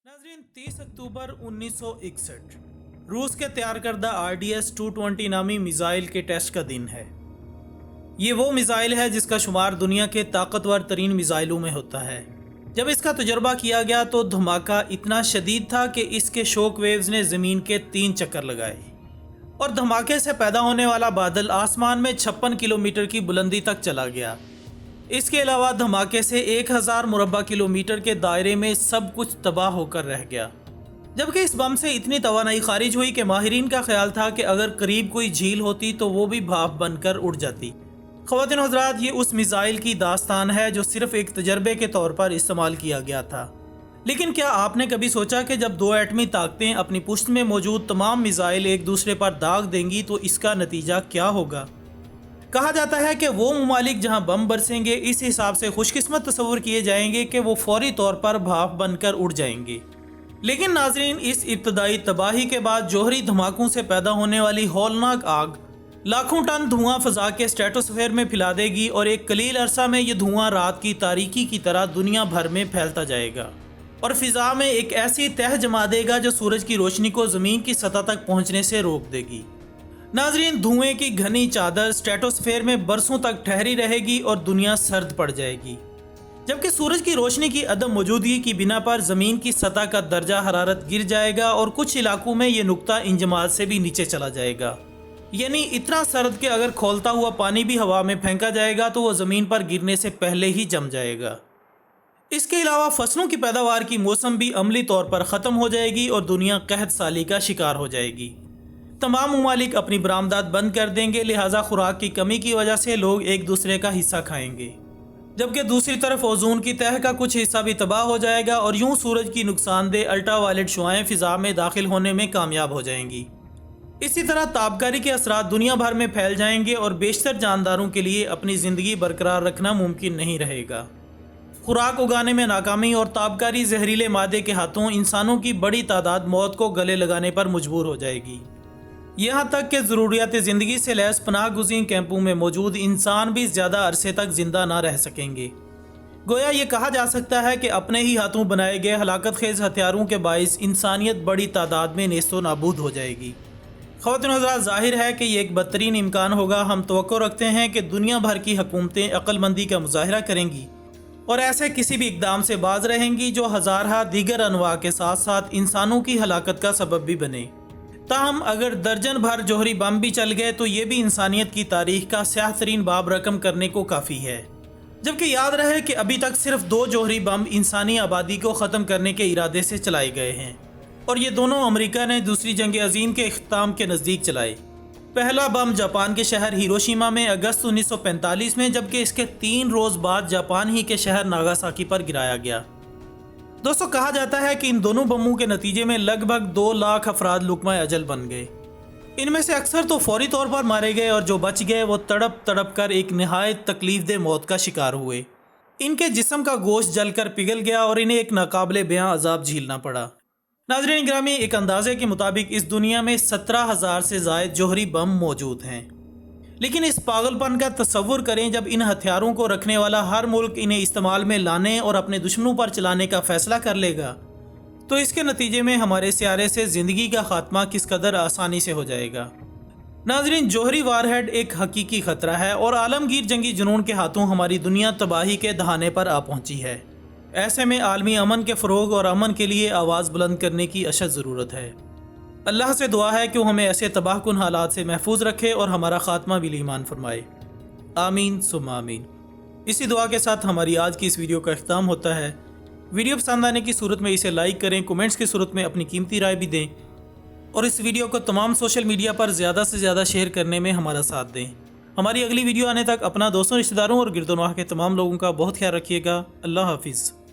नाजरीन 30 अक्टूबर 1961 रूस के तैयार करदा RDS-220 नामी मिसाइल के टेस्ट का दिन है। ये वो मिसाइल है जिसका शुमार दुनिया के ताकतवर तरीन मिसाइलों में होता है। जब इसका तजर्बा किया गया तो धमाका इतना शदीद था कि इसके शॉक वेव्स ने ज़मीन के 3 चक्कर लगाए और धमाके से पैदा होने वाला बादल आसमान में 56 किलोमीटर की बुलंदी तक चला गया। इसके अलावा धमाके से 1000 मुरब्बा किलोमीटर के दायरे में सब कुछ तबाह होकर रह गया। जबकि इस बम से इतनी तवानाई खारिज हुई कि माहिरीन का ख्याल था कि अगर करीब कोई झील होती तो वो भी भाप बनकर उड़ जाती। ख़वातीन हज़रात, ये उस मिसाइल की दास्तान है जो सिर्फ एक तजर्बे के तौर पर इस्तेमाल किया गया था। लेकिन क्या आपने कभी सोचा कि जब दो एटमी ताकतें अपनी पुष्ट में मौजूद तमाम मिसाइल एक दूसरे पर दाग देंगी तो इसका नतीजा क्या होगा? कहा जाता है कि वो ममालिक जहां बम बरसेंगे इस हिसाब से खुशकिस्मत तस्वुर किए जाएंगे कि वो फौरी तौर पर भाप बनकर उड़ जाएंगे। लेकिन नाजरीन, इस इब्तदाई तबाही के बाद जौहरी धमाकों से पैदा होने वाली हौलनाक आग लाखों टन धुआं फजा के स्ट्रेटोस्फेयर में फैला देगी और एक कलील अरसा में ये धुआं रात की तारीकी की तरह दुनिया भर में फैलता जाएगा और फिजा में एक ऐसी तह जमा देगा जो सूरज की रोशनी को ज़मीन की सतह तक पहुँचने से रोक देगी। नाजरीन, धुएं की घनी चादर स्ट्रेटोस्फेयर में बरसों तक ठहरी रहेगी और दुनिया सर्द पड़ जाएगी, जबकि सूरज की रोशनी की अदम मौजूदगी की बिना पर ज़मीन की सतह का दर्जा हरारत गिर जाएगा और कुछ इलाकों में ये नुक्ता इंजमाद से भी नीचे चला जाएगा। यानी इतना सर्द कि अगर खौलता हुआ पानी भी हवा में फेंका जाएगा तो वो ज़मीन पर गिरने से पहले ही जम जाएगा। इसके अलावा फसलों की पैदावार की मौसम भी अमली तौर पर ख़त्म हो जाएगी और दुनिया कहत साली का शिकार हो जाएगी। तमाम ममालिक अपनी बरामदात बंद कर देंगे, लिहाजा खुराक की कमी की वजह से लोग एक दूसरे का हिस्सा खाएंगे, जबकि दूसरी तरफ ओजोन की तह का कुछ हिस्सा भी तबाह हो जाएगा और यूं सूरज की नुकसानदेह अल्ट्रावायलेट शुआएं फिजा में दाखिल होने में कामयाब हो जाएंगी। इसी तरह तापकारी के असरात दुनिया भर में फैल जाएंगे और बेशतर जानदारों के लिए अपनी ज़िंदगी बरकरार रखना मुमकिन नहीं रहेगा। खुराक उगाने में नाकामी और तापकारी जहरीले मादे के हाथों इंसानों की बड़ी तादाद मौत को गले लगाने पर मजबूर हो जाएगी। यहाँ तक कि ज़रूरियात ज़िंदगी से लैस पनाह गुज़ीन कैंपों में मौजूद इंसान भी ज़्यादा अरसे तक ज़िंदा ना रह सकेंगे। गोया ये कहा जा सकता है कि अपने ही हाथों बनाए गए हलाकत खेज़ हथियारों के बाइस इंसानियत बड़ी तादाद में नेस्तो नाबूद हो जाएगी। ख़वातीन हज़रात, ज़ाहिर है कि ये एक बदतरीन इम्कान होगा। हम तवक्को रखते हैं कि दुनिया भर की हुकूमतें अक्लमंदी का मुज़ाहिरा करेंगी और ऐसे किसी भी इक़दाम से बाज रहेंगी जो हज़ारा दीगर अनवा के साथ साथ इंसानों की हलाकत का सबब भी बने। ताहम अगर दर्जन भर जौहरी बम भी चल गए तो ये भी इंसानियत की तारीख का स्याह तरीन बाब रकम करने को काफ़ी है। जबकि याद रहे कि अभी तक सिर्फ 2 जौहरी बम इंसानी आबादी को ख़त्म करने के इरादे से चलाए गए हैं और ये दोनों अमेरिका ने दूसरी जंग अज़ीम के इख्तिताम के नज़दीक चलाए। पहला बम जापान के शहर हिरोशिमा में अगस्त 1945 में, जबकि इसके 3 रोज़ बाद जापान ही के शहर नागासाकी पर गिराया गया। दोस्तों, कहा जाता है कि इन दोनों बमों के नतीजे में लगभग 2 लाख अफराद लुकमा अजल बन गए। इनमें से अक्सर तो फौरी तौर पर मारे गए और जो बच गए वो तड़प तड़प कर एक नहायत तकलीफदेह मौत का शिकार हुए। इनके जिस्म का गोश्त जलकर पिघल गया और इन्हें एक नाकाबिले बयां अजाब झेलना पड़ा। नाज़रीन गिरामी, एक अंदाजे के मुताबिक इस दुनिया में 17,000 से ज़ायद जौहरी बम मौजूद हैं। लेकिन इस पागलपन का तसव्वुर करें, जब इन हथियारों को रखने वाला हर मुल्क इन्हें इस्तेमाल में लाने और अपने दुश्मनों पर चलाने का फैसला कर लेगा तो इसके नतीजे में हमारे सियारे से ज़िंदगी का खात्मा किस कदर आसानी से हो जाएगा। नाज़रीन, जौहरी वारहेड एक हकीकी ख़तरा है और आलमगीर जंगी जुनून के हाथों हमारी दुनिया तबाही के दहाने पर आ पहुँची है। ऐसे में आलमी अमन के फ़रोग़ और अमन के लिए आवाज़ बुलंद करने की अशद ज़रूरत है। अल्लाह से दुआ है कि वो हमें ऐसे तबाहकुन हालात से महफूज रखे और हमारा ख़ात्मा बिल ईमान फरमाए। आमीन सुम्मा आमीन। इसी दुआ के साथ हमारी आज की इस वीडियो का इख्तिताम होता है। वीडियो पसंद आने की सूरत में इसे लाइक करें, कमेंट्स की सूरत में अपनी कीमती राय भी दें और इस वीडियो को तमाम सोशल मीडिया पर ज़्यादा से ज़्यादा शेयर करने में हमारा साथ दें। हमारी अगली वीडियो आने तक अपना दोस्तों, रिश्तेदारों और गिरदोनवाह के तमाम लोगों का बहुत ख्याल रखिएगा। अल्लाह हाफिज़।